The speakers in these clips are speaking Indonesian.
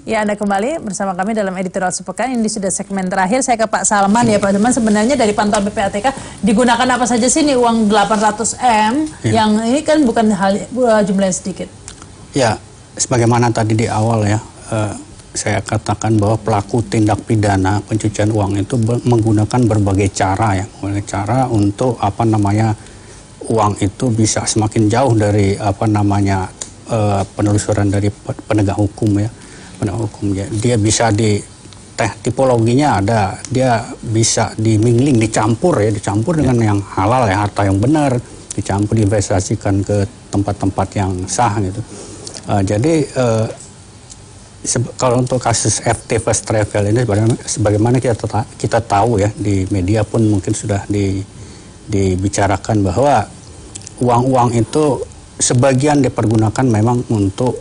Ya, Anda kembali bersama kami dalam editorial sepekan. Ini sudah segmen terakhir. Saya ke Pak Salman ya, Pak Salman. Sebenarnya dari pantauan PPATK digunakan apa saja sih nih uang 800M yang ini kan bukan jumlah yang sedikit. Ya, sebagaimana tadi di awal ya, saya katakan bahwa pelaku tindak pidana pencucian uang itu menggunakan berbagai cara ya, untuk uang itu bisa semakin jauh dari penelusuran dari penegak hukum ya. Dia bisa tipologinya ada, dia bisa dimingling, dicampur dengan yang halal ya, harta yang benar, dicampur diinvestasikan ke tempat-tempat yang sah gitu. Kalau untuk kasus FT First Travel ini, sebagaimana kita tahu ya, di media pun mungkin sudah dibicarakan bahwa uang-uang itu sebagian dipergunakan memang untuk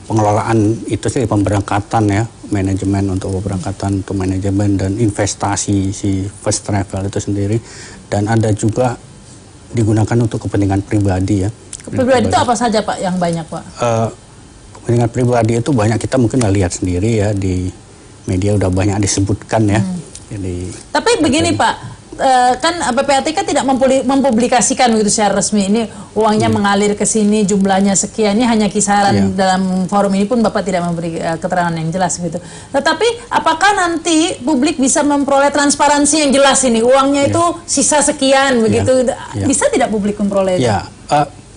pengelolaan itu sih, pemberangkatan ya, manajemen untuk pemberangkatan, untuk manajemen dan investasi si First Travel itu sendiri, dan ada juga digunakan untuk kepentingan pribadi ya. Pribadi itu apa saja Pak yang banyak Pak? Kepentingan pribadi itu banyak, kita mungkin nggak lihat sendiri ya, di media udah banyak disebutkan ya. Tapi begini Pak, kan PPATK tidak mempublikasikan begitu secara resmi, ini uangnya mengalir ke sini, jumlahnya sekian, ini hanya kisaran. Dalam forum ini pun Bapak tidak memberi keterangan yang jelas gitu. Tetapi apakah nanti publik bisa memperoleh transparansi yang jelas ini, uangnya itu sisa sekian begitu, bisa tidak publik memperoleh itu?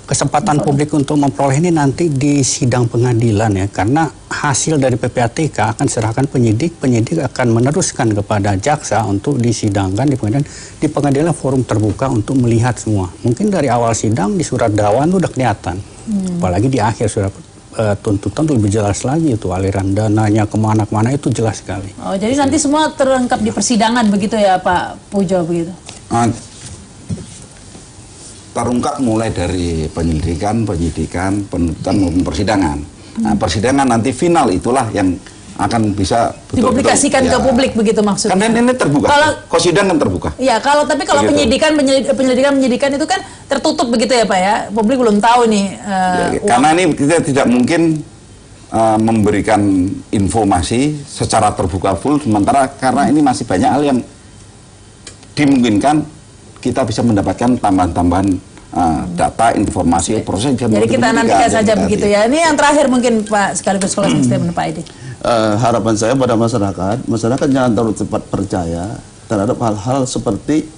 Kesempatan publik untuk memperoleh ini nanti di sidang pengadilan ya, karena hasil dari PPATK akan serahkan penyidik akan meneruskan kepada jaksa untuk disidangkan di pengadilan. Di pengadilan forum terbuka untuk melihat semua. Mungkin dari awal sidang di surat dakwaan itu udah kelihatan, apalagi di akhir surat tuntutan itu lebih jelas lagi, itu aliran dananya kemana-kemana itu jelas sekali. Oh, jadi nanti semua terungkap di persidangan begitu ya Pak Pujo begitu? Terungkap mulai dari penyidikan, penuntutan maupun persidangan. Nah, persidangan nanti final itulah yang akan bisa dipublikasikan ke publik begitu maksudnya. Karena ini terbuka. Kalau sidang kan terbuka. Iya, tapi kalau penyelidikan itu kan tertutup begitu ya Pak ya. Publik belum tahu nih. Karena ini kita tidak mungkin memberikan informasi secara terbuka full, sementara karena ini masih banyak hal yang dimungkinkan kita bisa mendapatkan tambahan-tambahan data, informasi, proses. Jadi kita nantikan saja begitu ya. Ini yang terakhir mungkin Pak, sekaligus closing statement Pak Edi. Harapan saya pada masyarakat jangan terlalu cepat percaya terhadap hal-hal seperti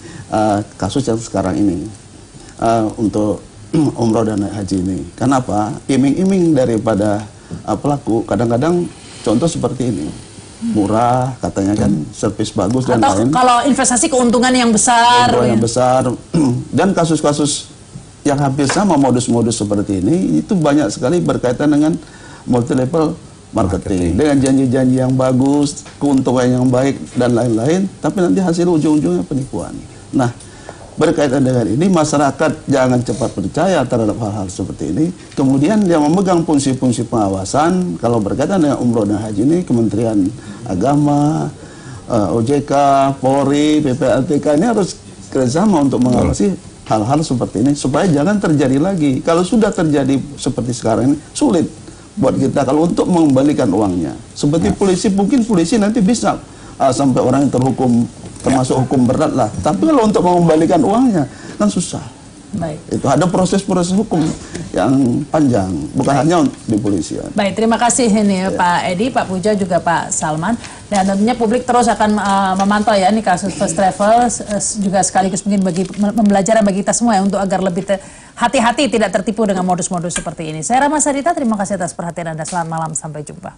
kasus yang sekarang ini untuk umroh dan haji ini. Kenapa? Iming-iming daripada pelaku kadang-kadang contoh seperti ini. Murah katanya kan, servis bagus dan lain. Kalau investasi keuntungan yang besar. Dan kasus-kasus yang hampir sama modus-modus seperti ini itu banyak sekali berkaitan dengan multi level marketing, dengan janji-janji yang bagus, keuntungan yang baik dan lain-lain, tapi nanti hasil ujung-ujungnya penipuan. Nah, berkaitan dengan ini masyarakat jangan cepat percaya terhadap hal-hal seperti ini. Kemudian yang memegang fungsi-fungsi pengawasan kalau berkaitan dengan umroh dan haji ini, Kementerian Agama, OJK, Polri, PPATK ini harus kerjasama untuk mengawasi hal-hal seperti ini supaya jangan terjadi lagi. Kalau sudah terjadi seperti sekarang ini, sulit buat kita kalau untuk mengembalikan uangnya. Seperti polisi, mungkin polisi nanti bisa sampai orang yang terhukum termasuk hukum berat lah. Tapi kalau untuk mengembalikan uangnya kan susah. Baik. Itu ada proses-proses hukum yang panjang, bukan hanya di polisian. Baik, terima kasih ini Pak Edi, Pak Pujo, juga Pak Salman. Dan tentunya publik terus akan memantau ya ini kasus First Travel, juga sekaligus mungkin bagi pembelajaran bagi kita semua ya, untuk agar lebih hati-hati tidak tertipu dengan modus-modus seperti ini. Saya Rama Sarita, terima kasih atas perhatian Anda. Selamat malam, sampai jumpa.